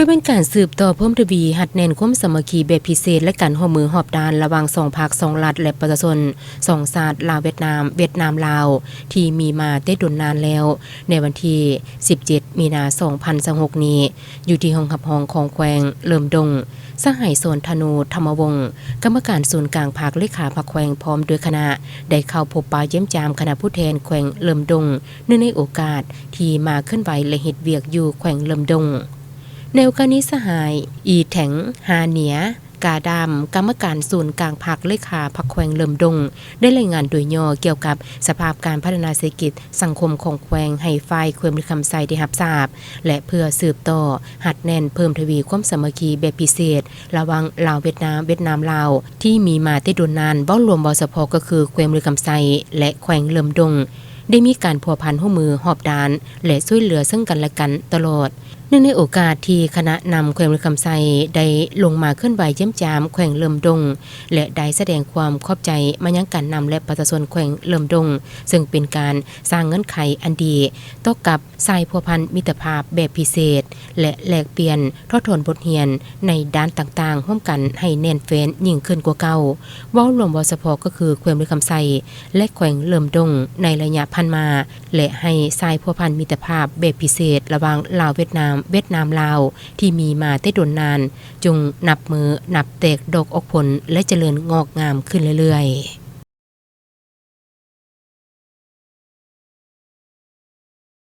พื่อเป็นการสืบต่อเพิ่มทวีหัดแน่นความสามัคคีแบบพิเศษและการร่วมมือหอบดานระหว่าง2ภาค2รัฐและประชาชน2ชาติลาวเวียดนามลาวที่มีมาได้ดนนานแล้วในวันที่17มีนาคม2026นี้อยู่ที่ห้องหับห้องของแขวงเริ่มดงสหายโซนธนูธรรมวงศ์กรรมการศูนย์กลางภาคเลขาภาคแขวงพร้อมด้วยคณะได้เข้าพบปะเยี่ยมยามคณะผู้แทนแขวงเริ่มดงเนื่องในโอกาสที่มาเคลื่อนไหวและเฮ็ดเวียกอยู่แขวงเริ่มดงในโอกาสนี้สหายอีแถงหาเหนียกาดำกรรมการศูนย์กลางภาคเลขาภาคแขวงเริ่มดงได้รายงานโดยย่อเกี่ยวกับสภาพการพัฒนาเศรษฐกิจสังคมของแขวงให้ฝ่ายความมีคำใส่ได้รับทราบและเพื่อสืบต่อหัดแน่นเพิ่มทวีความสามัคคีแบบพิเศษระหว่างลาวเวียดนามลาวที่มีมาแต่ดนนานเว้ารวมเว้าเฉพาะก็คือแขวงมีคำใส่และแขวงเริ่มดงได้มีการพัวพันร่วมมือหอบดานและช่วยเหลือซึ่งกันและกันตลอดเนื่องในโอกาสที่คณะนำแขวงคำไซได้ลงมาเคลื่อนไหวเยี่ยมยามแขวงเริ่มดงและได้แสดงความขอบใจมายังการนำและประชาชนแขวงเริ่มดงซึ่งเป็นการสร้างเงื่อนไขอันดีต่อกับสายพัวพันมิตรภาพแบบพิเศษและแลกเปลี่ยนทอดทนบทเรียนในด้านต่างๆร่วมกันให้แน่นแฟ้นยิ่งขึ้นกว่าเก่าเว้ารวมเว้าเฉพาะก็คือแขวงคำไซและแขวงเริ่มดงในระยะผ่านมาและให้สายพัวพันมิตรภาพแบบพิเศษระหว่างลาวเวียดนามลาวที่มีมาแต่ดนนานจงนับมือนับแตกดอกออกผลและเจริญงอกงามขึ้นเรื่อยๆ